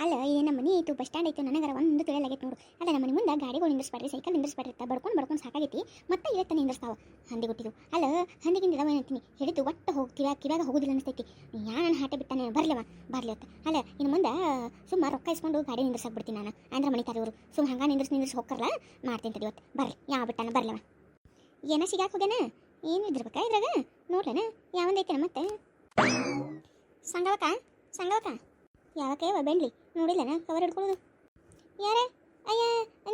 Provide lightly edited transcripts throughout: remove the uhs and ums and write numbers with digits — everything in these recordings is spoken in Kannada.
ಅಲ್ಲ ಏನು ನಮ್ಮ ಮನೆ ಐತು ಬಸ್ ಸ್ಟ್ಯಾಂಡ್ ಐತು ನನಗರ ಒಂದು ತಿಳಿಯಲಾಗೈತೆ ನೋಡು. ಅಲ್ಲ ನಮ್ಮ ಮನೆ ಮುಂದೆ ಗಾಡಿಗಳು ನಿಂದಿರ್ಸ್ಬಾರ್ರಿ, ಸೈಕಲ್ ನಿಂದಿರ್ಸ್ಬಾರ್ರಿ ಅಂತ ಬಡ್ಕೊಂಡು ಸಾಕಾಗೈತಿ. ಮತ್ತೆ ಇವತ್ತು ನಿಂದಿರ್ಸ್ತಾವ ಹಂದಿ ಗುಟ್ಟಿದು. ಅಲ್ಲ ಹಂದಿಗಿಂದ ಇದಾವ ಏನಂತೀನಿ ಹಿಡಿದು ಒಟ್ಟು ಕಿವ್ಯಾಗ ಹೋಗೋದಿಲ್ಲ ಅನಿಸ್ತೈತಿ. ನಾನು ಹಾಟೆ ಬಿಟ್ಟಾನೆ ಬರ್ಲತ್ತ. ಅಲ್ಲ ಇನ್ನು ಮುಂದೆ ಸುಮ್ಮ ರೊಕ್ಕ ಇಸ್ಕೊಂಡು ಗಾಡಿ ನಿಂದಿರ್ಸಾಕ್ ಬಿಡ್ತೀನಿ ನಾನು. ಅಂದ್ರೆ ಮನೆ ಇವರು ಸುಮ್ಮ ಹಂಗ ನಿಂದಿರ್ಸಿ ಹೋಗ್ಕರಲ್ಲ ಮಾಡ್ತೀನಿ ತಡಿ ಇವತ್ತು. ಬರ್ರಿ ಯಾವ ಬಿಟ್ಟಾನ ಬರ್ಲವ. ಏನ ಸಿಗಾಕ್ ಹೋಗ್ಯಾನ ಏನು ಇದ್ರಬೇಕಾ ಇದ್ರಾಗ ನೋಡ್ಲೇನ ಯಾವಂದೈತೇನ ಮತ್ತೆ ಸಂಗವಕ ಯಾವಕ್ಕೆ ಬೆಂಡ್ಲಿ ನೋಡಿಲ್ಲನ ಕವರ್ ಹಿಡ್ಕೊಳ್ಳೋದು ಯಾರೇ ಅಯ್ಯ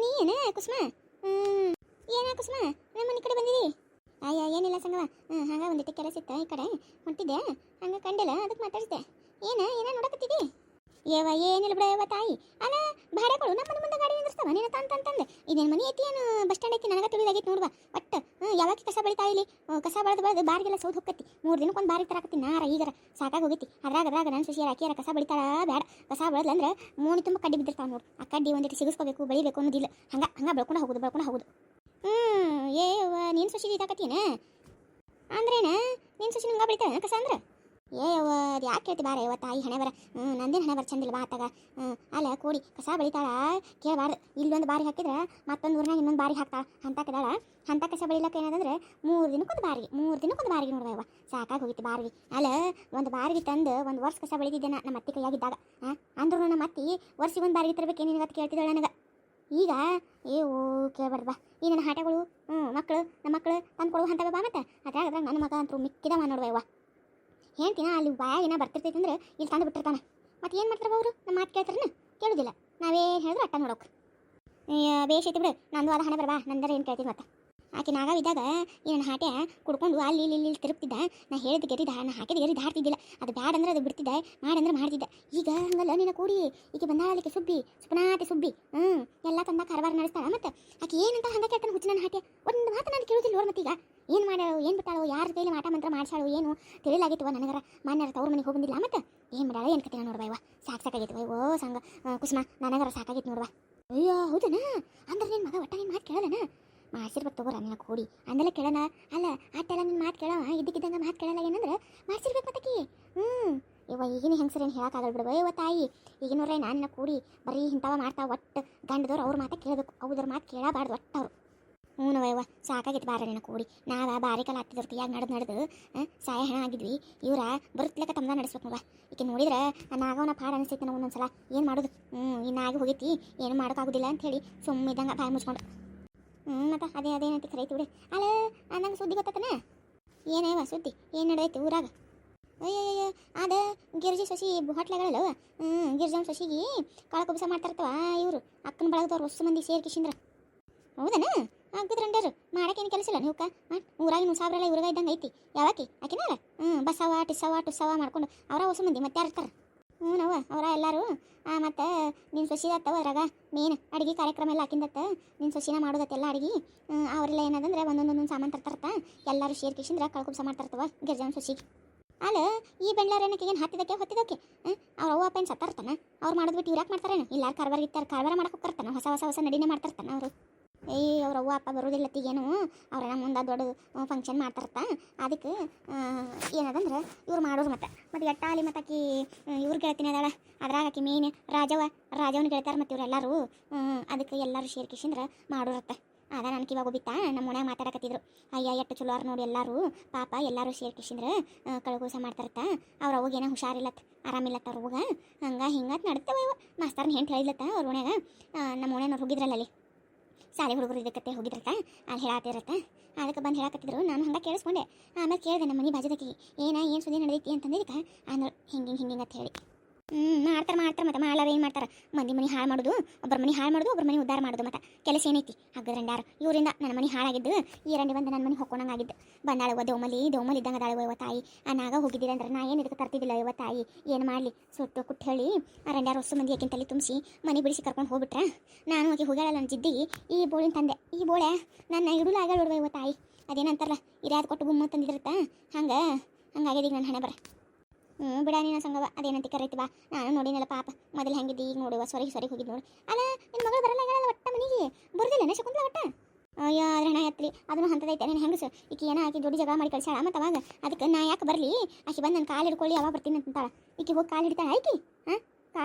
ನೀ ಏನ ಕುಸುಮ ಏನ ಕುಸುಮ ನಮ್ಮ ಮನೆ ಕಡೆ ಬಂದಿದಿ ಅಯ್ಯ ಏನಿಲ್ಲ ಸಂಗವ ಹಂಗ ಒಂದಿಟ್ಟು ಕೆಲಸ ಇತ್ತ ಈ ಕಡೆ ಹೊಂಟಿದ್ದೆ ಹಂಗ ಕಂಡಿಲ್ಲ ಅದಕ್ಕೆ ಮಾತಾಡಿದ್ದೆ ಏನ ನೋಡಕತ್ತಿದಿ ಯವ ಏನಿಲ್ಲ ಬಿಡ ಯವ ತಾಯಿ ಅಲ್ಲ ಭಾಡೆ ಕೊಡು ನಮ್ಮ ಮನೆ ಮುಂದೆ ಗಾಡಿ ನಿಂದಿರ್ತಾವ ನೀನು ತಂದೆ ಇದೇನು ಮನೆ ಐತಿ ಏನು ಬಸ್ ಸ್ಟ್ಯಾಂಡ್ ಐತಿ ನನಗೆ ತಿಳಿದಾಗೈತಿ ನೋಡುವ ಒಟ್ಟು ಯಾವಾಗ ಕಸ ಬೆಳಿತಾ ಇಲ್ಲಿ ಕಸ ಬೆಳೆದು ಬಾರಿಗೆಲ್ಲ ಸೌದು ಹೋಗತ್ತಿ 3 ದಿನಕ್ಕೊಂದು ಬಾರಿ ತರಾಕತ್ತೀನಿ ನಾರ ಈಗಾರ ಸಾಕಾಗಿ ಹೋಗೈತಿ ಅದ್ರಾಗ ನನ್ನ ಸೊಸಿಯಾರ ಅಕ್ಕಿಯಾರ ಕಸ ಬೆಳಿತಾಳ ಬೇಡ ಕಸ ಬೆಳೆದ್ಲಂದ್ರೆ ಮೂಣಿ ತುಂಬ ಕಡ್ಡಿ ಬಿದ್ದಿರ್ತಾವ ನೋಡು ಆ ಕಡ್ಡಿ ಒಂದಿಟ್ಟು ಸಿಗಿಸ್ಕೋಬೇಕು ಬೆಳಿಬೇಕು ಅನ್ನೋದಿಲ್ಲ ಹಂಗ ಬೆಳ್ಕೊಂಡು ಹೋಗುದು ಏವ ನೀನು ಸೊಸಿ ಇದಾಕತ್ತೀನ ಅಂದ್ರೇನ ನೀನು ಸೊಸಿ ಹಂಗ ಬೆಳಿತಾಳ ಕಸ ಅಂದ್ರೆ ಏವ ಅದು ಯಾಕೆ ಕೇಳ್ತಿ ಬಾರ ಯವ ತಾಯಿ ಹಣೆ ಬರ ನಂದೇನು ಹಣೆ ಬರ ಚಂದಿಲ್ಲ ಬಾ ಆತಾಗ ಅಲ್ಲ ಕೂಡಿ ಕಸ ಬೆಳಿತಾಳ ಕೇಳಬಾರ್ದು ಇಲ್ಲೊಂದು ಬಾರಿ ಹಾಕಿದ್ರೆ ಮತ್ತೊಂದು ಊರಿನಾಗ ಇನ್ನೊಂದು ಬಾರಿ ಹಾಕ್ತಾಳ ಹಂತಾಕದಾಳ ಅಂತ ಕಸ ಬೆಳಿಲಕ್ಕ ಏನದಂದ್ರೆ 3 ದಿನಕ್ಕೊಂದು ಬಾರಿಗೆ ನೋಡ್ದವ ಸಾಕಾಗಿ ಹೋಗಿತ್ತು ಬಾರಿಗೆ ಅಲ್ಲ ಒಂದು ಬಾರಿಗೆ ತಂದು ಒಂದು ವರ್ಷ ಕಸ ಬೆಳಿತಿದ್ದೆ ನಮ್ಮ ಅತ್ತಿ ಕೈಯಾಗಿದ್ದಾಗ ಅಂದ್ರೂ ನಮ್ಮ ಅತ್ತಿ ವರ್ಷಿಗೊಂದು ಬಾರಿಗೆ ತರಬೇಕು ಏನಿಗೆ ಕೇಳ್ತಿದ್ದಾಳೆ ನನಗೆ ಈಗ ಕೇಳಬಾರ್ದು ಬಾ ಈ ನನ್ನ ಹಾಟೆಗಳು ಮಕ್ಕಳು ನಮ್ಮ ಮಕ್ಕಳು ತಂದು ಕೊಡುವ ಹಂತವ ಬಾ ಮತ್ತೆ ಅದ್ರಾಗ ನನ್ನ ಮಗ ಅಂತೂ ಮಿಕ್ಕಿದವ ನೋಡ್ಬೇವ ಹೇಳ್ತೀನ ಅಲ್ಲಿ ಬಾಯಾಗಿನ ಬರ್ತಿರ್ತೈತೆ ಅಂದ್ರೆ ಇಲ್ಲಿ ತಂದು ಬಿಟ್ಟಿರ್ತಾನೆ ಮತ್ತೆ ಏನು ಮಾಡ್ತಾರ ಅವರು ನಮ್ಮ ಮಾತು ಕೇಳ್ತಾರನ ಕೇಳೋದಿಲ್ಲ ನಾವೇ ಹೇಳಿದ್ರೆ ಅಟ್ಟ ನೋಡೋಕೆ ಬೇಷೈತಿ ಬಿಡು ನಂದು ಅದು ಹಣೆ ಬರಬಾ ನಂದರ ಏನು ಕೇಳ್ತೀನಿ ಮತ್ತೆ ಆಕೆ ನಾಗಾವಿದ್ದಾಗ ಈ ನನ್ನ ಹಾಟೆ ಕುಡ್ಕೊಂಡು ಅಲ್ಲಿ ಇಲ್ಲಿ ತಿರುಗ್ತಿದ್ದ ನಾ ಹೇಳಿದ ಗೆರಿದ ನಾ ಹಾಕಿದ ಗೆರಿದ ಹಾಡ್ತಿದ್ದಿಲ್ಲ ಅದು ಬ್ಯಾಡ ಅಂದ್ರೆ ಅದು ಬಿಡ್ತಿದ್ದೆ ಮಾಡಂದ್ರೆ ಮಾಡ್ತಿದ್ದೆ ಈಗ ಹಂಗಲ್ಲ ನೀನು ಕೂಡಿ ಈಗ ಬಂದಾಳಲಿಕ್ಕೆ ಸುಪ್ಪನಾತಿ ಸುಬ್ಬಿ ಎಲ್ಲ ತಂದ ಕಾರವಾರ ನಡೆಸ್ತಾಳ ಮತ್ತೆ ಆಕೆ ಏನಂತ ಹಂಗೆ ಕೇಳ್ತಾನೆ ಹುಚ್ಚು ನನ್ನ ಹಾಟೆ ಒಂದು ಮಾತು ನಾನು ಕೇಳೋದಿಲ್ಲ ನೋಡು ಮತ್ತೀಗ ಏನು ಮಾಡ್ಯಾಳು ಏನು ಬಿಟ್ಟಾಳು ಯಾರ ಕೈಲಿ ಮಾಟ ಮಂತ್ರ ಮಾಡ್ಸಾಳು ಏನು ತಿಳಿಲಾಗಿತ್ತು ನನಗರ ಮಾನ್ಯರ ತವ್ರ ಮನೆಗೆ ಹೋಗಿ ಬಂದಿಲ್ಲ ಮತ್ತೆ ಏನು ಮಾಡ್ಯಾಳ ಏನು ಕತೆ ನೋಡ್ಬಾ ಇವ ಸಾಕಾಗೈತಿ ಓ ಸಂಗ ಕುಸುಮ ನನಗರ ಸಾಕಾಗಿತ್ತು ನೋಡ್ವಾ ಅಯ್ಯೋ ಹೌದನ ಅಂದ್ರೆ ನಿನ್ನ ಮಗ ಒಟ್ಟ ನಿನ್ನ ಮಾತು ಕೇಳೋದನ ಮಾಡ್ಸಿರ್ಬೇಕು ತಗೋರ ನಿನ್ನ ಕೂಡಿ ಅಂದೆಲ್ಲ ಕೇಳೋಣ ಅಲ್ಲ ಆಟೆಲ್ಲ ನಿನ್ನ ಮಾತು ಕೇಳವ ಇದ್ದಕ್ಕಿದ್ದಂಗೆ ಮಾತು ಕೇಳಲ್ಲ ಏನಂದ್ರೆ ಮಾಡ್ಸಿರ್ಬೇಕು ಮತ್ತಕಿ ಇವ ಈಗಿನ ಹೆಂಗಸರೇನು ಹೇಳೋಕ್ಕಾಗಲ್ಲ ಬಿಡುವ ಇವ ತಾಯಿ ಈಗಿನವ್ರೆ ನನ್ನ ಕೂಡಿ ಬರೀ ಇಂಥವ ಮಾಡ್ತಾವ ಒಟ್ಟು ಗಂಡದವ್ರು ಅವ್ರ ಮಾತು ಕೇಳಬೇಕು ಅವ್ರ ಮಾತು ಕೇಳಬಾರ್ದು ಒಟ್ಟು ಅವ್ರು ಹ್ಞೂ ಸಾಕಾಗಿತ್ತು ಬಾರ ನಿನ್ನ ಕೂಡಿ ನಾವು ಬಾರಿ ಕಾಲ ಹತ್ತಿದ್ರು ಯಾಕೆ ನಡೆದು ಸಾಯ ಹಣ ಆಗಿದ್ವಿ ಇವರ ಬರುತ್ತಲೆಕ್ಕ ತಮ್ಮದ ನಡೆಸ್ಬೇಕು ನೋವ ಈಕೆ ನೋಡಿದ್ರೆ ನಾಗವನ ಪಾಡ ಅನಿಸ್ತೈತೆ ನಾವು ಒಂದೊಂದ್ಸಲ ಏನು ಮಾಡೋದು ಈ ನಾಗ ಹೋಗೈತಿ ಏನು ಮಾಡೋಕ್ಕಾಗೋದಿಲ್ಲ ಅಂಥೇಳಿ ಸುಮ್ಮಿದ್ದಂಗೆ ಬಾಯಿ ಮುಚ್ಕೊಂಡು ಮತ್ತೆ ಅದೇನಂತ ಕರೈತಿ ಬಿಡಿ ಅಲ್ಲ ನಂಗೆ ಸುದ್ದಿ ಗೊತ್ತತನ ಏನೇವ ಸುದ್ದಿ ಏನು ನಡೆದೈತಿ ಊರಾಗ ಅಯ್ಯಯ್ಯ ಅದ ಗಿರ್ಜಿ ಸೊಸಿ ಹೊಟ್ಲೆಗಳಲ್ಲ ಗಿರ್ಜನ್ ಸೊಸಿಗೆ ಕಾಳಕೊಬ್ಬಸ ಮಾಡ್ತಾರತ್ತವ ಇವರು ಅಕ್ಕನ ಬಳಗದವ್ರು ಹೊಸ ಮಂದಿ ಸೇರ್ಕಿಶಿಂದ್ರ ಹೌದನ ಆಗಿದ್ರಂಡರು ಮಾಡಕ್ಕೇನು ಕೆಲಸ ಇಲ್ಲ ನೀವು ಊರಾಗಿನ ಸಾವಿರ ಇವ್ರಾಗ ಇದ್ದಂಗೆ ಐತಿ ಯಾವಾಕಿ ಆಕಿನಾರ ಬಸವ ಟುಸವ ಮಾಡ್ಕೊಂಡು ಅವರ ಹೊಸ ಮಂದಿ ಮತ್ತೆ ಯಾರು ಇರ್ತಾರೆ ನವ ಅವರ ಎಲ್ಲರೂ ಮತ್ತು ನಿನ್ನ ಸೊಸಿ ಆತವ ಅದ್ರಾಗ ಮೇನ್ ಅಡುಗೆ ಕಾರ್ಯಕ್ರಮ ಎಲ್ಲ ಹಾಕಿಂದತ್ತ ನಿನ್ನ ಸೊಸಿನ ಮಾಡೋದತ್ತೆಲ್ಲ ಅಡುಗೆ ಅವರೆಲ್ಲ ಏನದಂದ್ರೆ ಒಂದೊಂದೊಂದು ಸಾಮಾನು ತರ್ತಾರತ್ತ ಎಲ್ಲರೂ ಸೇರ್ಕಿಶಿಂದ್ರ ಕಳ್ಕೊಬ್ಸ ಮಾಡ್ತಾರತ್ತವ ಗಿರ್ಜನ್ ಸೊಸಿಗೆ ಅಲ್ಲ ಈ ಬೆಳ್ಳಾರೇನಕ್ಕೆ ಏನು ಹೊತ್ತಿದಕ್ಕೆ ಅವ್ರ ಅವ್ವ ಅಪ್ಪ ಏನು ಸತ್ತಾರ್ತಾನ ಅವ್ರು ಮಾಡೋದು ಬಿಟ್ಟು ಇವ್ರಾಕೆ ಮಾಡ್ತಾರೇನು ಇಲ್ಲಾರು ಕಾರ್ಬಾರ ಮಾಡಕ್ಕೆ ಹೋಗ್ತಾರತಾನ ಹೊಸ ನಡಿನೇ ಮಾಡ್ತಾರತಾನ ಅವರು ಅವ್ರ ಅವ್ವ ಅಪ್ಪ ಬರೋದಿಲ್ಲತ್ತಿಗೇನು ಅವ್ರ ಮುಂದೆ ದೊಡ್ಡ ಫಂಕ್ಷನ್ ಮಾಡ್ತಾರತ್ತ ಅದಕ್ಕೆ ಏನದಂದ್ರೆ ಇವ್ರು ಮಾಡೋರು ಮತ್ತೆ ಎಟ್ಟಾಲಿ ಮತ್ತು ಆಕಿ ಇವ್ರು ಗೆಳತೀನಿ ಅದಾಳ ಅದ್ರಾಗ ಆಕಿ ಮೇನ್ ರಾಜವನ್ನ ಗೆಳ್ತಾರೆ ಮತ್ತು ಇವರೆಲ್ಲರೂ ಅದಕ್ಕೆ ಎಲ್ಲರೂ ಸೇರ್ಕಿಸಿಂದ್ರೆ ಮಾಡೋರತ್ತ ಅದ ನನಗೆ ಇವಾಗ ಬಿತ್ತಾ ನಮ್ಮ ಮನ್ಯಾಗ ಮಾತಾಡಕತ್ತಿದ್ರು ಅಯ್ಯ ಎಷ್ಟು ಚಲೋ ಅವ್ರು ನೋಡಿ ಎಲ್ಲರೂ ಪಾಪ ಎಲ್ಲರೂ ಸೇರ್ಕಿಸಿಂದ್ರೆ ಕಳಗೋಸ ಮಾಡ್ತಾರತ್ತ ಅವ್ರ ಅವಾಗೇನೋ ಹುಷಾರಿಲ್ಲತ್ತ ಆರಾಮಿಲ್ಲತ್ತ ಅವ್ರ ಅವಾಗ ಹಿಂಗೆ ನಡ್ತೇವೆ ಮಾಸ್ತರ್ನ ಹೆಂಟು ಹೇಳಿದ್ಲತ್ತ ಅವ್ರ ಮನ್ಯಾಗ ನಮ್ಮ ಮನೆಯವ್ರು ಹೋಗಿದ್ರಲ್ಲ ಅಲ್ಲಿ ಶಾಲೆ ಹುಡುಗರು ಇದಕ್ಕೆ ಹೋಗಿದ್ರತ್ತ ಅಲ್ಲಿ ಹೇಳಾತಿರತ್ತ ಅದಕ್ಕೆ ಬಂದು ಹೇಳಕತ್ತಿದ್ರು ನಾನು ಹಂಗೆ ಕೇಳಿಸ್ಕೊಂಡೆ ಆಮೇಲೆ ಕೇಳಿದೆ ನಮ್ಮ ಮನೆ ಬಾಜದಕ್ಕೆ ಏನು ಸುದ್ದಿ ನಡೆದೈತಿ ಅಂತಂದಿದ್ದಕ್ಕೆ ಅಂದ್ರೆ ಹಿಂಗೆ ಅಂತ ಹೇಳಿ ಮಾಡ್ತಾರೆ ಮತ್ತೆ ಮಾಡಾರ ಏನು ಮಾಡ್ತಾರೆ ಮಂದಿ ಮನೆ ಹಾಳು ಮಾಡೋದು ಒಬ್ಬರ ಮನೆ ಉದ್ಧಾರ ಮಾಡೋದು ಮತ್ತೆ ಕೆಲಸ ಏನೈತಿ ಹಾಗದ್ರಂಡಾರು ಇವರಿಂದ ನನ್ನ ಮನೆ ಹಾಳಾಗಿದ್ದು ಈ ರಂಡಿ ಬಂದು ನನ್ನ ಮನೆ ಹೊಕ್ಕೊಂಡಂಗಾಗಿದ್ದು ಬಂದಾಳುವ ದೋಮಲಿ ಇದ್ದಂಗೆ ಅದಾಳುವ ತಾಯಿ ಆ ನಾಗ ಹೋಗಿದ್ದೀರ ಅಂದ್ರೆ ನಾ ಏನು ಇದಕ್ಕೆ ತರ್ತಿದ್ದಿಲ್ಲ ಇವ ತಾಯಿ ಏನು ಮಾಡಲಿ ಸುಟ್ಟು ಕುಟ್ಟು ಹೇಳಿ ಆ ರಂಡ್ಯಾರು ಹೊಸ ಮಂದಿ ಆಕಿನ ತಲೆ ತುಂಬಿಸಿ ಮನೆ ಬಿಡಿಸಿ ಕರ್ಕೊಂಡು ಹೋಗ್ಬಿಟ್ರೆ ನಾನು ಆಕೆ ಹೋಗ್ಯಾಳ ನನ್ನ ಜಿದ್ದಿಗೆ ಈ ಬೋಳಿನ ತಂದೆ ಈ ಬೋಳೆ ನನ್ನ ಇಡಲು ಆಗ ನೋಡುವ ಇವ ತಾಯಿ ಅದೇನಂತಾರಲ್ಲ ಇರ್ಯಾದ ಕೊಟ್ಟು ಗುಮ್ಮ ತಂದಿದ್ರತ್ತ ಹಂಗಾಗ್ಯದೀಗ ನನ್ನ ಹಣೆ ಬರ ಬಿಡ ನೀನು ಸಂಗವ ಅದೇನಂತ ಕರೈತಿ ಬಾ ನಾನು ನೋಡಿನಲ್ಲ ಪಾಪ ಮೊದಲು ಹೆಂಗಿದ್ದಿ ಈಗ ನೋಡುವ ಸೊರಿ ಹೋಗಿದ್ದು ನೋಡಿ ಅಲ್ಲ ನಿನ್ನ ಮಗಳು ಬರಲ್ಲ ಹೇಳಲ್ಲ ಒಟ್ಟ ಮನೆಗೆ ಬರೋದಿಲ್ಲ ಶಕುಂತಲ ಒಟ್ಟ ಅಯ್ಯೋ ಅದ್ರ ಹಣ ಎತ್ತಲಿ ಅದನ್ನು ಹಂತದೈತೆ ನೀನು ಹೆಂಗಸು ಈಕೆ ಏನೋ ಆಕೆ ದೊಡ್ಡ ಜಗಳ ಮಾಡಿ ಕಳ್ಸಾಳ ಮತ್ತು ಅವಾಗ ಅದಕ್ಕೆ ನಾ ಯಾಕೆ ಬರಲಿ ಆಕೆ ಬಂದು ನನ್ನ ಕಾಲು ಹಿಡ್ಕೊಳ್ಳಿ ಅವಾಗ ಬರ್ತೀನಿ ಅಂತಾಳ ಈಕೆ ಹೋಗಿ ಕಾಲು ಹಿಡಿತಾಳೆ ಆಯ್ಕೆ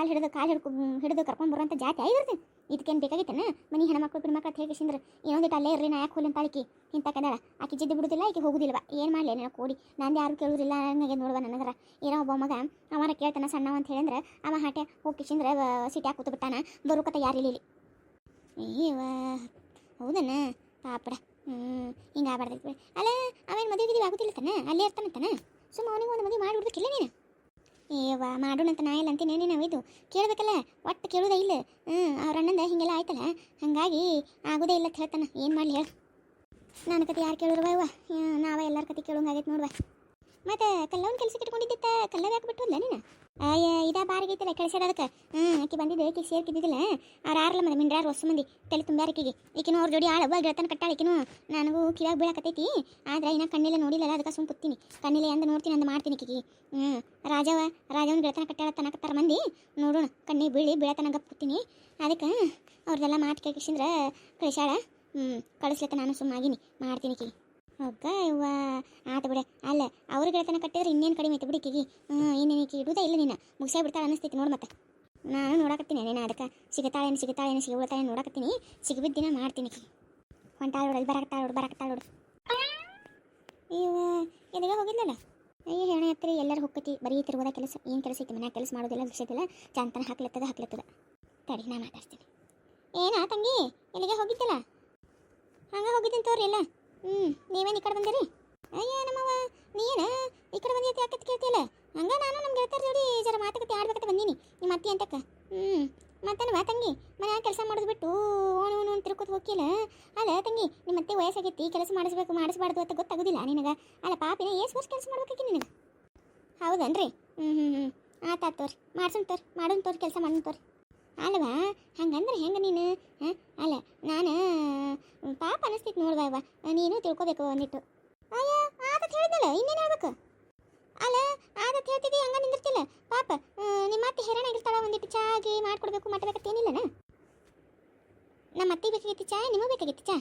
ಹಿಡಿದು ಕರ್ಕೊಂಡು ಬರುವಂಥ ಜಾತಿ ಆಗಿರ್ತೀನಿ. ಇದಕ್ಕೇನು ಬೇಕಾಗಿತ್ತೇನೆ ಮನೆ ಹೆಣ್ಮಕ್ಳು ಬಿಡ್ಮಕ್ಳು ಅಂತ ಹೇಳಿಸಿಂದ್ರೆ ಏನೊಂದಿಟ್ಟು ಅಲ್ಲೇ ಇರ್ರಿ ನಾ ಯಾಕೆ ಹೋಲಿ ಅಂತ ಇಂಥ ಕದಾಳ ಆಕೆ ಜಿದ್ದು ಬಿಡುದಿಲ್ಲ ಆಕೆ ಹೋಗುದಿಲ್ವ ಏನು ಮಾಡಲಿ ನನಗೆ ಕೂಡಿ ನಂದು ಯಾರು ಕೇಳುದಿಲ್ಲ ನನಗೆ ನೋಡುವ ನನಗರ ಏನೋ ಒಬ್ಬ ಮಗ ಅವರ ಕೇಳ್ತಾನೆ ಸಣ್ಣವ ಅಂತ ಹೇಳಿದ್ರೆ ಅವ ಹಾಟೆ ಹೋಗಿಸಿಂದ್ರೆ ಸಿಟ್ಯಾಗ ಕೂತು ಬಿಟ್ಟಾನ ಬರೋಕತ್ತ ಯಾರಿಲ್ಲ ಇಲ್ಲಿ. ಏವ ಹೌದಣ್ಣ ಪಾಪಡ ಹಿಂಗೆ ಆಗ್ಬಾರ್ದೈತಿ. ಅಲ್ಲ ಅವೇನು ಮದುವೆ ಆಗುತ್ತಿಲ್ಲ ತಾನೆ ಅಲ್ಲೇ ಇರ್ತಾನಂತಾನೆ. ಸುಮ್ಮ ಅವನಿಗೆ ಒಂದು ಮದುವೆ ಮಾಡಿಬಿಡ್ಬೇಕಿಲ್ಲ ನೀನು. ಏವ ಮಾಡೋಣಂತ ನಾ ಇಲ್ಲ ಅಂತೀನಿ ನಾವು ಇದು ಕೇಳಬೇಕಲ್ಲ ಒಟ್ಟು ಕೇಳೋದೇ ಇಲ್ಲ. ಅವ್ರ ಅಣ್ಣಂದ ಹಿಂಗೆಲ್ಲ ಆಯ್ತಲ್ಲ ಹಾಗಾಗಿ ಆಗೋದೇ ಇಲ್ಲ ಅಂತ ಹೇಳ್ತಾನೆ. ಏನು ಮಾಡಲಿ ಹೇಳು ನನ್ನ ಕತೆ ಯಾರು ಕೇಳೋರು ಇವ ನಾವ ಎಲ್ಲರ ಕತೆ ಕೇಳೋಂಗಾಗೈತೆ ನೋಡುವ. ಮತ್ತು ಕಲ್ಲವನ್ನ ಕೆಲ್ಸಕ್ಕೆ ಇಟ್ಕೊಂಡಿದ್ದ ಕಲ್ಲವ ಯಾಕೆ ಬಿಟ್ಟೋದ್ಲ ನೀನು? ಅಯ್ಯ ಇದಾ ಬಾರಿಗೈತಲ್ಲ ಕಳಿಸ್ಯಾರ ಅದಕ್ಕೆ. ಆಕೆ ಬಂದಿದ್ದು ಆಕೆ ಸೇರ್ಕಿದ್ದಿಲ್ಲ ಅವ್ರು ಆರಲ್ಲ ಮತ್ತೆ ಮಿಂಡ್ರಾರು ಹೊಸ ಮಂದಿ ತಲೆ ತುಂಬ್ಯಾರ ಆಕೆಗೆ. ಈಕಿನೂ ಅವ್ರ ಜೋಡಿ ಆಳವ್ವ ಗೆಳತನ ಕಟ್ಟಾಳ. ಈಕಿನೂ ನನಗೂ ಕಿವಾಗ ಬೀಳಕತ್ತೈತಿ ಆದ್ರೆ ಇನ್ನು ಕಣ್ಣಿಲ್ಲ ನೋಡಿಲ್ಲಲ್ಲ ಅದಕ್ಕೆ ಸುಮ್ಮ ಕೂತೀನಿ. ಕಣ್ಣಿಲ್ಲ ಎಂದು ನೋಡ್ತೀನಿ ಅಂದು ಮಾಡ್ತೀನಿ ಆಕೆಗೆ. ರಾಜವನ ಗೆಳತನ ಕಟ್ಟಾಳ ತನಕತ್ತಾರ ಮಂದಿ ನೋಡೋಣ ಕಣ್ಣಿಗೆ ಬೀಳತನ ಗಪ್ ಕೂತೀನಿ. ಅದಕ್ಕೆ ಅವ್ರದ್ದೆಲ್ಲ ಮಾತು ಕೇಳಿಸಿಂದ್ರೆ ಕಳಿಸ್ಯಾಳ. ಕಳಿಸ್ಲತ್ತ ನಾನು ಸುಮ್ಮಾಗಿನಿ ಮಾಡ್ತೀನಿ ಆಕೆಗೆ. ಹೋಗ ಇವ್ವ ಆತ ಬಿಡ. ಅಲ್ಲ ಅವ್ರ ಗೆಳತನ ಕಟ್ಟಿದ್ರೆ ಇನ್ನೇನು ಕಡಿಮೆ ಐತೆ ಬಿಡಿಕಿಗೆ. ಇನ್ನೇನು ಈಕೆ ಇಡುವುದೇ ಇಲ್ಲ ನೀನು ಮುಗಿಸೇ ಬಿಡ್ತಾಳೆ ಅನ್ನಿಸ್ತೈತಿ ನೋಡಿ. ಮತ್ತೆ ನಾನು ನೋಡಕತ್ತೀನಿ ನೀನು ಅದಕ್ಕೆ ಸಿಗುತ್ತಾಳೇನು ಸಿಗುಬಿಡ್ತಾಳೆ ನೋಡಕತ್ತೀನಿ. ಸಿಗಬಿದ್ದ ದಿನ ಮಾಡ್ತೀನಿ ಆಕೆ. ಹೊಂಟಾಳ ನೋಡು ಬರಕತ್ತಾಳ ನೋಡು. ಇವ ಎಲ್ಲಿಗೆ ಹೋಗಿದ್ಲಲ್ಲ ಅಯ್ಯ ಹೆಣ ಹತ್ತಿರ ಎಲ್ಲರೂ ಹೋಗ್ಕತಿ ಬರೀ ತಿರುಗೋದ ಕೆಲಸ. ಏನು ಕೆಲಸ ಐತಿ ಮನ್ಯಾಗ ಕೆಲಸ ಮಾಡೋದಿಲ್ಲ ವಿಷಯದಿಲ್ಲ ಚಾಂತನ ಹಾಕ್ಲತ್ತದ ತಡಿ ನಾ ಮಾತಾಡ್ತೀನಿ. ಏನಾ ತಂಗಿ ಎಲ್ಲಿಗೆ ಹೋಗಿದ್ದಲ್ಲ? ಹಂಗೆ ಹೋಗಿದ್ದೀನಿ ತೋರಿ ಎಲ್ಲ. ನೀವೇನು ಈ ಕಡೆ ಬಂದಿರಿ? ಅಯ್ಯ ನಮ್ಮವ ನೀನು ಈ ಕಡೆ ಬಂದಿ ಯಾಕೆ ಕೇಳ್ತಿಯಲ್ಲ? ಹಂಗೆ ನಾನು ನಮ್ಮ ಗೆಳತಿಯರ ಜೋಡಿ ಜರ ಮಾತುಕತೆ ಆಡ್ಬೇಕಂತ ಬಂದೀನಿ ನಿಮ್ಮ ಅತ್ತಿ ಅಂತಕ್ಕ. ಮತ್ತೇನವ ತಂಗಿ ಮನ್ಯಾಗ ಕೆಲಸ ಮಾಡೋದು ಬಿಟ್ಟು ಓಣು ತಿರ್ಕೋತ ಹೋಗಿಲ್ಲ? ಅಲ್ಲ ತಂಗಿ ನಿಮ್ಮ ಅತ್ತೆ ವಯಸ್ಸಾಗೈತಿ ಕೆಲಸ ಮಾಡಿಸ್ಬಾರ್ದು ಅಂತ ಗೊತ್ತಾಗೋದಿಲ್ಲ ನಿನಗೆ? ಅಲ್ಲ ಪಾಪಿನ ಎಷ್ಟು ವರ್ಷ ಕೆಲಸ ಮಾಡ್ಬೇಕಿ ನಿನಗೆ? ಹೌದನ್ರಿ? ಆತಾತು ತೋರಿ ಮಾಡೋಣ ತೋರಿ ಕೆಲಸ ಮಾಡೋಣ ತೋರಿ. ಅಲ್ವಾ ಹಂಗಂದ್ರೆ ಹೆಂಗೆ ನೀನು? ಅಲ್ಲ ನಾನು ಪಾಪ ಅನಿಸ್ತೈತಿ ನೋಡ್ವಾ ನೀನು ತಿಳ್ಕೊಬೇಕು ಅಂದಿಟ್ಟು. ಅಯ್ಯ ಆದತ್ ಹೇಳಿದ್ನಲ್ಲ ಇನ್ನೇನು ಹೇಳ್ಬೇಕು? ಅಲ್ಲ ಆದತ್ ಹೇಳ್ತಿದ್ದಿ ಹಂಗ ನಿಂದಿರ್ತಿಲ್ಲ ಪಾಪ ನಿಮ್ಮ ಅತ್ತೆ ಹೆರಾಣ ಆಗಿರ್ತಾಳ ಒಂದಿಟ್ಟು ಚಾಗಿ ಮಾಡ್ಕೊಡ್ಬೇಕು ಮಾತಾಡಕತ್ತೇನಿಲ್ಲನ? ನಮ್ಮ ಅತ್ತೆ ಬೇಕಾಗಿತ್ತು ಚಾ ನಿಮಗೆ ಬೇಕಾಗಿತ್ತು ಚಾ?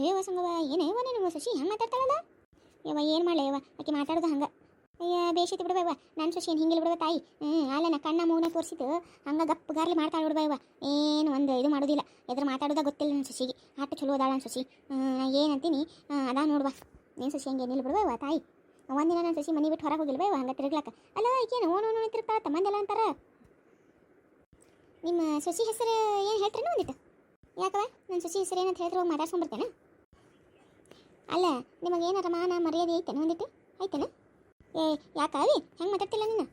ಏವ ಸಂಗವ ಏನೇವ ನೀನು ಶಶಿ ಹಂಗೆ ಮಾತಾಡ್ತಾಳಲ್ಲ? ಯವ್ವ ಏನು ಮಾಡಲಿ ಯವ್ವ ಆಕೆ ಮಾತಾಡೋದು ಹಂಗೆ. ಅಯ್ಯ ಬೇಷೈತಿ ಬಿಡ್ಬವ ನನ್ನ ಶಶಿ ಏನು ಹಿಂಗಿಲ್ಲ ಬಿಡ್ವ ತಾಯಿ. ಅಲ್ಲ ನಾ ಕಣ್ಣ ಮೂನ ತೋರಿಸಿದ್ದು ಹಂಗೆ ಗಪ್ಪಗಾರ್ಲಿ ಮಾಡ್ತಾಳೆ ಬಿಡ್ಬವ. ಏನು ಒಂದು ಇದು ಮಾಡೋದಿಲ್ಲ ಎದ್ರ ಮಾತಾಡೋದ ಗೊತ್ತಿಲ್ಲ ನನ್ನ ಶಶಿಗೆ. ಆಟ ಚಲೋ ಅದಾಳ ನನ್ನ ಶಶಿ. ಏನಂತೀನಿ ಅದಾ ನೋಡ್ವಾ ನೀನು ಶಶಿ ಹಂಗೆ ಏನಿಲ್ಲ ಬಿಡ್ಬವ ತಾಯಿ. ಒಂದಿನ ನನ್ನ ಶಶಿ ಮನೆ ಬಿಟ್ಟು ಹೊರಗೆ ಹೋಗಿಲ್ಲ ಬೈವ ಹಂಗೆ ತಿರುಗ್ಲಾಕ. ಅಲ್ಲ ಈಕೇನು ಓಣು ತಿರುಗ್ತಾಳ ತಮ್ಮಂದೆಲ್ಲ ಅಂತಾರ. ನಿಮ್ಮ ಶಶಿ ಹೆಸರು ಏನು ಹೇಳ್ತೀರೇನು ಒಂದಿಟ್ಟು? ಯಾಕವ ನನ್ನ ಶಶಿ ಹೆಸರು ಏನಂತ ಹೇಳಿದ್ರೆ ಹೋಗಿ ಮಾತಾಡ್ಸ್ಕೊಂಡ್ಬರ್ತೇನೆ. ಅಲ್ಲ ನಿಮಗೇನಾರ ಮಾನ ಮರ್ಯಾದೆ ಐತೇನೆ ಒಂದಿಟ್ಟು ಐತೇನೆ? ಏ ಯಾಕಾವಿ ಹೆಂಗೆ ಮಾತಾಡ್ತಿಲ್ಲ ನೀನು?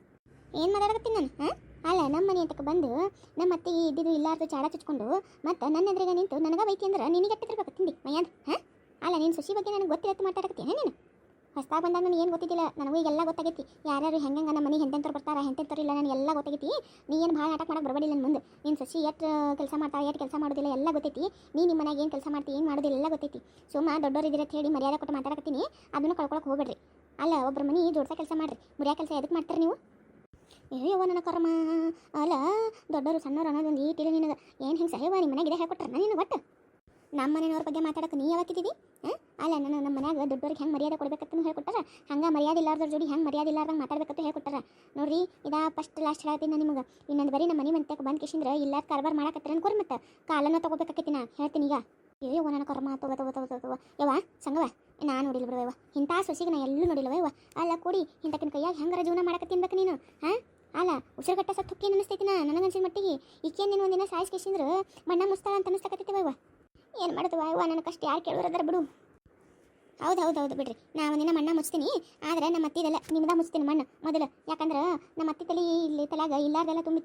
ಏನು ಮಾತಾಡಕತ್ತೀನಿ ನಾನು? ಅಲ್ಲ ನಮ್ಮ ಮನೆ ಅಂತಕ್ಕೆ ಬಂದು ನಮ್ಮ ಅತ್ತೆಗೆ ಇದ್ದಿದ್ದು ಇಲ್ಲಾರ್ದು ಚಾಡ ಚುಚ್ಕೊಂಡು ಮತ್ತು ನನ್ನ ಎದುರಿಗೆ ನಿಂತು ನನಗೆ ಬೈತಿ ಅಂದ್ರೆ ನಿನಗೆ ಎಟ್ಟಿರ್ಬೇಕು ತಿಂಡಿ ಮೈಯಂದು. ಅಲ್ಲ ನೀನು ಶಶಿ ಬಗ್ಗೆ ನನಗೆ ಗೊತ್ತಿರತ್ತೆ ಮಾತಾಡಕತ್ತೀನಿ ನೀನು? ಹೊಸ್ತಾಗ ಬಂದಾಗ ನನಗೆ ಏನು ಗೊತ್ತಿದ್ದಿಲ್ಲ. ನನಗೂ ಈಗೆಲ್ಲ ಗೊತ್ತಾಗೈತಿ ಯಾರ್ಯಾರು ಹೆಂಗೆ ನಮ್ಮ ಮನೆ ಹೆಂತೆಂತರು ಬರ್ತಾರೆ ಹೆಂತೆಂತರು ಇಲ್ಲ ನನಗೆಲ್ಲ ಗೊತ್ತಾಗೈತಿ. ನೀ ಏನು ಭಾಳ ನಾಟಕ ಮಾಡಕ್ಕೆ ಬರಬೇಡಿಲ್ಲ ನನ್ನ ಮುಂದೆ. ನೀನು ಶಶಿ ಎಷ್ಟು ಕೆಲಸ ಮಾಡ್ತಾಳೆ ಎಷ್ಟು ಕೆಲಸ ಮಾಡೋದಿಲ್ಲ ಎಲ್ಲ ಗೊತ್ತೈತಿ. ನಿಮ್ಮ ಮನೆಯಾಗ ಏನು ಕೆಲಸ ಮಾಡ್ತೀವಿ ಏನು ಮಾಡೋದಿಲ್ಲ ಎಲ್ಲ ಗೊತ್ತೈತಿ. ಸುಮ್ಮ ದೊಡ್ಡೋರು ಇದ್ದೀರ ಅಂತ ಹೇಳಿ ಮರ್ಯಾದೆ ಕೊಟ್ಟು ಮಾತಾಡಕತ್ತೀನಿ ಅದನ್ನು ಕಳ್ಕೊಳಕ್ಕೆ ಹೋಗ್ಬೇಡ್ರಿ. ಅಲ್ಲ ಒಬ್ಬರ ಮನೆ ಜೋಡ್ಸ ಕೆಲಸ ಮಾಡಿರಿ ಮುರಿಯೋ ಕೆಲಸ ಎದಕ್ಕೆ ಮಾಡ್ತಾರೆ ನೀವು? ಅಯ್ಯವ್ವ ನನ್ನ ಕರ್ಮ. ಅಲ್ಲ ದೊಡ್ಡವರು ಸಣ್ಣವ್ರು ಅನ್ನೋದೊಂದು ಈಟಿಲ್ಲ ನಿನಗೆ. ಏನು ಹಿಂಗೆ ಸಹೇವ ನಿಮ್ಮ ಮನೆಗೆ ಹೇಳ್ಕೊಟ್ರೆ ನೀನು ಒಟ್ಟು ನಮ್ಮ ಮನೆಯವ್ರ ಬಗ್ಗೆ ಮಾತಾಡೋಕೆ ನೀ ಯಾವಾಗಿದ್ದೀವಿ? ಅಲ್ಲ ನಮ್ಮ ಮನ್ಯಾಗ ದೊಡ್ಡವ್ರಿಗೆ ಹೆಂಗೆ ಮರ್ಯಾದೆ ಕೊಡ್ಬೇಕಂತ ಹೇಳ್ಕೊಟ್ಟಾರ. ಹಂಗೆ ಮರ್ಯಾದೆ ಇಲ್ಲಾರ್ದ್ರ ಜೋಡಿ ಹೆಂಗೆ ಮರ್ಯಾದೆ ಇಲ್ಲಾರ್ದಂಗೆ ಮಾತಾಡ್ಬೇಕಂತ ಹೇಳ್ಕೊಟ್ಟಾರ. ನೋಡ್ರಿ ಇದಾ ಫಸ್ಟ್ ಲಾಸ್ಟ್ ಹೇಳ್ತೀನಿ ನಾನು ನಿಮಗೆ. ಇನ್ನೊಂದು ಬರೀ ನಮ್ಮ ಮನೆ ಮಂತ್ಯಾಗ ಬಂದು ಕಿಶಿಂದ್ರೆ ಇಲ್ಲ ಕಾರ್ಬಾರ್ ಮಾಡಕತ್ತರ ಅನ್ಕೋರಿ ಮತ್ತೆ ಕಾಲನ್ನು ತೊಗೋಬೇಕಾಕೈತಿ ನಾ ಹೇಳ್ತೀನಿ ಈಗ. ಅಯ್ಯವ್ವ ನನ್ನ ಕರ್ಮ ತಗೋ ಯವ್ವ ಸಂಗವ ನಾ ನೋಡಿಲ್ಲ ಬಿಡುವ ಇಂಥ ಸೊಸಿಗೆ ನಾ ಎಲ್ಲೂ ನೋಡಿಲ್ಲವ ಯವ್ವ. ಅಲ್ಲ ಕೂಡಿ ಇಂಥಕಿನ ಕೈಯಾಗ ಹೆಂಗಾರ ಜೀವನ ಮಾಡಕತ್ತಿನ್ಬೇಕು ನೀನು? ಅಲ್ಲ ಉಸಿರುಗಟ್ಟ ಸತ್ತು ಹೊಕ್ಕಿ ಅನಿಸ್ತೈತಿ ನನಗನ್ಸಿದ ಮಟ್ಟಿಗೆ. ಈಕೇನು ನೀನು ಒಂದಿನ ಸಾಯಿಸ್ ಕಿಶಿಂದ್ರೆ ಮಣ್ಣ ಮುಸ್ತಾಳ ಅಂತ ಅನಿಸ್ತಕತ್ತೈತಿವ ಯವ್ವ. ಏನು ಮಾಡುತ್ತವ ಯವ್ವ ನನ್ನ ಕಷ್ಟ ಯಾರು ಕೇಳೋರದಾರ ಬಿಡು. ಹೌದು ಬಿಡ್ರಿ ನಾ ಒಂದಿನ ಮಣ್ಣ ಮುಚ್ತೀನಿ. ಆದರೆ ನಮ್ಮ ಅತ್ತಿದೆಲ್ಲ ನಿಮ್ದ ಮುಚ್ತೀನಿ ಮಣ್ಣು ಮೊದಲು. ಯಾಕಂದ್ರೆ ನಮ್ಮ ಅತ್ತಿ ತಲೆ ಇಲ್ಲಿ ತಲೆಯಾಗ ಇಲ್ಲಾರ್ದೆಲ್ಲ ತುಂಬಿ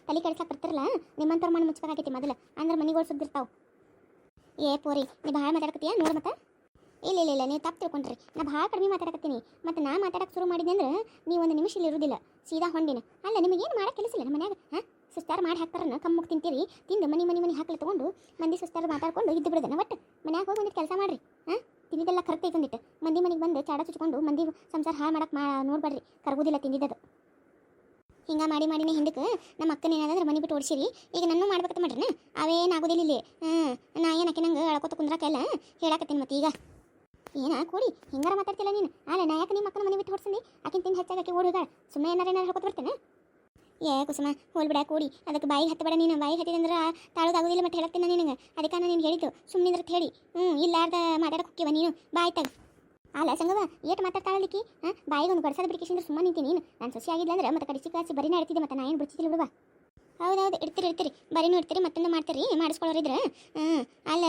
ತಲೆ ಕೆಡ್ಸಕ್ಕೆ ಬರ್ತಿರಲ್ಲ ನಿಮ್ಮಂಥವ್ರು ಮಣ್ಣು ಮುಚ್ಬೇಕಾಗೈತಿ ಮೊದಲು. ಅಂದ್ರೆ ಮನೆಗಳು ಸುದ್ದಿರ್ತಾವೆ. ಏ ಪೋರಿ ನೀ ಭಾಳ ಮಾತಾಡಕತ್ತೀಯ ನೋಡು ಮತ್ತೆ. ಇಲ್ಲ ನೀವು ತಪ್ಪು ತಿಳ್ಕೊಂಡ್ರಿ. ನಾ ಭಾಳ ಕಡಿಮೆ ಮಾತಾಡಕತ್ತೀನಿ. ಮತ್ತು ನಾ ಮಾತಾಡಕ್ಕೆ ಶುರು ಮಾಡಿದೆ ಅಂದ್ರೆ ನೀವು ಒಂದು ನಿಮಿಷ ಇಲ್ಲಿ ಇರೋದಿಲ್ಲ ಸೀದಾ ಹೊಂಡಿನ. ಅಲ್ಲ ನಿಮಗೇನು ಮಾಡೋಕ್ಕೆ ಕೆಲಸ ಇಲ್ಲ ನಮ್ಮ ಮನ್ಯಾಗ? ಸುಸ್ತಾರು ಮಾಡಿ ಹಾಕ್ತಾರನ್ನ ಕಮ್ಮುಗೆ ತಿಂತೀರಿ ತಿಂದು ಮನೆ ಹಾಕಲು ತೊಗೊಂಡು ಮಂದಿ ಸುಸ್ತಾರು ಮಾತಾಡ್ಕೊಂಡು ಇದ್ದು ಬಿಡೋದನ್ನ ಒಟ್ಟು ಮನ್ಯಾಗ ಹೋಗಿ ಒಂದಿಟ್ಟು ಕೆಲಸ ಮಾಡಿರಿ. ತಿಂದಿದ್ದೆಲ್ಲ ಕರೆಕ್ಟ್ ಒಂದಿಟ್ಟು ಮಂದಿ ಮನೆಗೆ ಬಂದು ಚಾಡ ಚುಚ್ಕೊಂಡು ಮಂದಿ ಸಂಸಾರ ಹಾಳು ಮಾಡಕ್ಕೆ ನೋಡ್ಬೇಡ್ರಿ. ಕರಗೋದಿಲ್ಲ ತಿಂದಿದ್ದದು. ಹಿಂಗೆ ಮಾಡಿನೇ ಹಿಂದಕ್ಕೆ ನಮ್ಮ ಅಕ್ಕನ ಏನಾದ್ರೆ ಮನೆ ಬಿಟ್ಟು ಓಡಿಸಿರಿ. ಈಗ ನನ್ನೂ ಮಾಡ್ಬೇಕಂತ ಮಾಡ್ರಿ ಅವೇನಾಗೋದಿಲ್ಲ ಇಲ್ಲಿ. ನಾ ಏನು ಆಕೆ ನಂಗೆ ಅಳ್ಕೊತ ಕುಂದ್ರಕ್ಕೆಲ್ಲ ಹೇಳಾಕತ್ತೀನಿ ಮತ್ತೆ ಈಗ ಏನ ಕೂಡಿ ಹಿಂಗಾರ ಮಾತಾಡ್ತಿಲ್ಲ ನೀನು? ಅಲ್ಲ ನಾ ಯಾಕೆ ನಿಮ್ಮ ಅಕ್ಕನ ಮನೆ ಬಿಟ್ಟು ಹೊಡ್ಸಂದಿ? ಆಕಿನ ತಿಂದು ಹೆಚ್ಚಾಗಿ ಓಡಿ ಹೋದಾಳ ಸುಮ್ಮನೆ ಏನಾರು ಹೇಳ್ಕೊತ ಬರ್ತೇನೆ. ಏ ಕುಸುಮ ಹೋಲ್ ಬಿಡ ಕೂಡಿ ಅದಕ್ಕೆ ಬಾಯಿ ಹತ್ತಬೇಡ ನೀನು. ಬಾಯಿ ಹತ್ತಿದಂದ್ರೆ ತಾಳೋದಾಗೋದಿಲ್ಲ ಮತ್ತೆ ಹೇಳತ್ತೀನಿ ನಾನು ನಿನಗೆ. ಅದಕ್ಕೆ ನಾನು ನೀನು ಹೇಳಿದ್ದು ಸುಮ್ಮನಿದ್ರೆ ಹೇಳಿ. ಇಲ್ಲಾರ್ದ ಮಾತಾಡಕ್ಕೆ ಹೋಕ್ಕಿವ ನೀನು. ಬಾಯ್ ತಗ. ಅಲ್ಲ ಸಂಗವ ಏಟ್ ಮಾತಾಡ್ತಾಳಲಿಕ್ಕಿ. ಬಾಯಿಗೊಂದು ಗಡ್ಸದ ಬಿಡಿಕಿಸಿದ್ರೆ ಸುಮ್ಮನೆ ನಿಂತೀನಿ ನೀನು. ನಾನು ಸೊಸಿ ಆಗಿಲ್ಲ ಅಂದ್ರೆ ಮತ್ತೆ ಕಡಿಸಿ ಕಾಸಿ ಬರೀನೇ ಇಡ್ತಿದ್ದೆ. ಮತ್ತೆ ನಾ ಏನು ಬಿಡ್ತಿದ್ದಿಲ್ಲ ಬಿಡುವ. ಹೌದೌದು ಇಡ್ತೀರಿ ಬರೀನೂ ಇಡ್ತೀರಿ ಮತ್ತೊಂದು ಮಾಡ್ತೀರಿ ಮಾಡಿಸ್ಕೊಳ್ಳೋರಿದ್ರೆ. ಅಲ್ಲ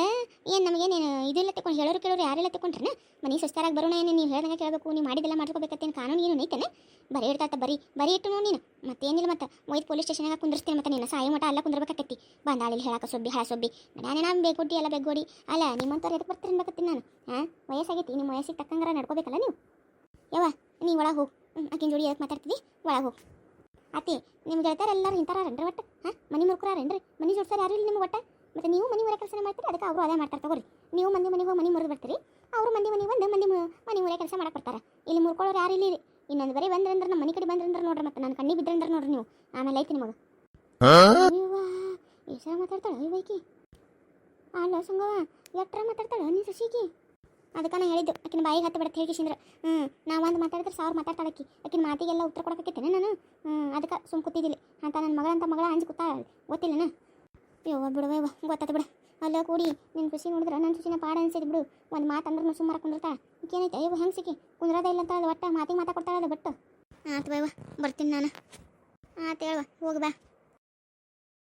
ಏನು ನಮಗೇನೇನು ಇದೆಲ್ಲ ತಗೊಂಡು ಹೇಳೋರು ಕೇಳೋರು ಯಾರೆಲ್ಲ ತಗೊಂಡ್ರೆ ಮನೆ ಸುಸ್ತಾರಾಗಿ ಬರೋಣ. ಏನು ನೀವು ಹೇಳ್ದಂಗೆ ಕೇಳಬೇಕು, ನೀವು ಮಾಡಿದೆಲ್ಲ ಮಾಡ್ಕೋಬೇಕತ್ತೇನು ಕಾನೂನು ಏನು ಐತೇನೆ. ಬರೀ ಇಡ್ತಾ ಬರೀ ಇಟ್ಟು ನೋಡಿ ನೀನು. ಮತ್ತೇನಿಲ್ಲ ಮತ್ತೆ ಒಯ್ದು ಪೊಲೀಸ್ ಸ್ಟೇಷನಾಗ ಕುಂದಿರ್ತೀನಿ. ಮತ್ತೆ ನೀನು ಸಾಯಿ ಮಠ ಎಲ್ಲ ಕುಂದಿರ್ಬೇಕಾಕತ್ತಿ. ಬಂದಾಳಿ ಹೇಳಕ್ಕೆ ಸೊಬ್ಬಿ ಸೊಬ್ಬಿ ನಾನೇನ ಬೇಕೊಟ್ಟಿ ಎಲ್ಲ ಬೆಗ್ಗೋಡಿ. ಅಲ್ಲ ನಿಮ್ಮಂಥವ್ರು ಎದಕ್ಕೆ ಬರ್ತೀರಿ ಅನ್ಬೇಕತ್ತೀನಿ ನಾನು. ವಯಸ್ಸಾಗೈತಿ, ನಿಮ್ಮ ವಯಸ್ಸಿಗೆ ತಕ್ಕಂಗಾರ ನಡ್ಕೋಬೇಕಲ್ಲ ನೀವು. ಯವ್ವ ನೀ ಒಳಗೆ ಹೋಗು. ಆಕಿನ ಜೋಡಿ ಎದಕ್ಕೆ ಮಾತಾಡ್ತಿದ್ದಿ, ಒಳಗೆ ಹೋಗು. ಅತಿ ನಿಮ್ಗೆ ಹೇಳ್ತಾರೆ ಎಲ್ಲರೂ ಇಂಥಾರೇನ್ರಿ ಒಟ್ಟು. ಮನೆ ಮುರ್ಕರೇನ್ರಿ, ಮನೆ ಜೋಡ್ಸೋರು ಯಾರು ಇಲ್ಲ ನಿಮ್ಗೆ ಒಟ್ಟು. ಮತ್ತು ನೀವು ಮನೆ ಮುರಿಯ ಕೆಲಸ ಮಾಡ್ತೀರಿ, ಅದಕ್ಕೆ ಅವರು ಅದೇ ಮಾಡ್ತಾರೆ ತಗೋರಿ. ನೀವು ಮಂದಿ ಮನೆಗೆ ಹೋಗಿ ಮನೆ ಮುರಿದು ಬರ್ತೀರಿ, ಅವರು ಮಂದಿ ಮನೆಗೆ ಬಂದು ಮನೆ ಮುರಿಯ ಕೆಲಸ ಮಾಡಕ್ಕೆ ಬರ್ತಾರೆ. ಇಲ್ಲಿ ಮುರ್ಕೊಳ್ಳೋರು ಯಾರು ಇಲ್ಲಿ. ಇನ್ನೊಂದು ಬರೀ ಬಂದ್ರಂದ್ರೆ ನಮ್ಮ ಮನೆ ಕಡೆ ಬಂದ್ರಂದ್ರೆ ನೋಡ್ರಿ, ಮತ್ತೆ ನಾನು ಕಣ್ಣಿಗೆ ಬಿದ್ರಂದ್ರೆ ನೋಡ್ರಿ ನೀವು. ಆಮೇಲೆ ಐತಿ ನಿಮಗೆ. ಎಷ್ಟು ಮಾತಾಡ್ತಾಳೆ ಇವೈಕಿ. ಅಲ್ಲ ಸಂಗವ ಎಟ್ರ ಮಾತಾಡ್ತಾಳೆ ನೀನು ಸಸಿಗಿ. ಅದಕ್ಕೆ ನಾನು ಹೇಳಿದ್ದು ಆಕಿನ ಬಾಯಿಗೆ ಹತ್ತು ಬಿಡತ್ತೆ ಹೇಳಿಕಿಸಿಂದ್ರೆ. ನಾವು ಒಂದು ಮಾತಾಡಿದ್ರೆ 1000 ಮಾತಾಡ್ತಾಳಕ್ಕಿ. ಆಕಿನ ಮಾತಿಗೆಲ್ಲ ಉತ್ತರ ಕೊಡೋಕತ್ತೇನೆ ನಾನು. ಅದಕ್ಕೆ ಸುಮ್ ಕೂತಿದ್ದಿಲ್ಲ ಅಂತ. ನನ್ನ ಮಗಳ ಅಂಜು ಕೂತಾ ಗೊತ್ತಿಲ್ಲನ. ಯವ್ವ ಬಿಡುವ ಗೊತ್ತಾತ ಬಿಡ. ಅಲ್ಲ ಕೂಡಿ ನಿನ್ನ ಖುಷಿ ನೋಡಿದ್ರೆ ನನ್ನ ಖುಷಿನ ಪಾಡ ಅನ್ಸಿದ್ ಬಿಡು. ಒಂದು ಮಾತು ಅಂದ್ರೆ ಸುಮ್ಮನೆ ಕುಂದಿರ್ತಾಳೆ. ಈಗೇನೈತೆ ಇವು ಹೆಂಗೆ ಸಿಕ್ಕಿ ಕುಂದ್ರದ ಇಲ್ಲ ಅಂತ ಒಟ್ಟು ಮಾತಿಗೆ ಮಾತಾಡ್ತಾಳೆ. ಬಟ್ಟು ಆತು ಬೈವ ಬರ್ತೀನಿ ನಾನು. ಆತು ಹೇಳುವ ಹೋಗಿ ಬಾ.